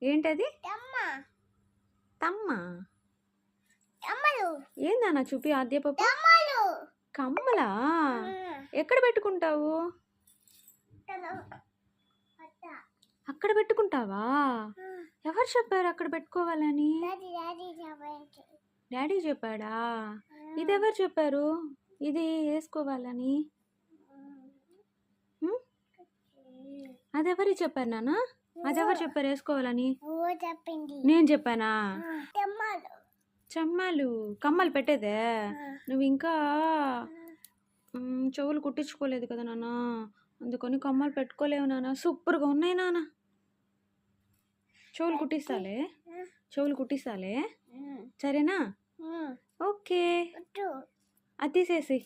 ఏంటది? తమ్మ. ఏందన్నా చూపి ఆద్య పాప. కమ్మలా? ఎక్కడ పెట్టుకుంటావు? అక్కడ పెట్టుకుంటావా? ఎవరు చెప్పారు అక్కడ పెట్టుకోవాలని? డాడీ చెప్పాడా? ఇది ఎవరు చెప్పారు ఇది వేసుకోవాలని? అదెవరు చెప్పారు నాన్న? అదెవరు చెప్పారు వేసుకోవాలని? నేను చెప్పానా? చెమ్మాలు కమ్మలు పెట్టేదే. నువ్వు ఇంకా చెవులు కుట్టించుకోలేదు కదా నాన్న, అందుకని కమ్మలు పెట్టుకోలేవు నాన్న. సూపర్గా ఉన్నాయి నాన్న. చెవులు కుట్టిస్తాలే సరేనా? ఓకే, అది తీసేసి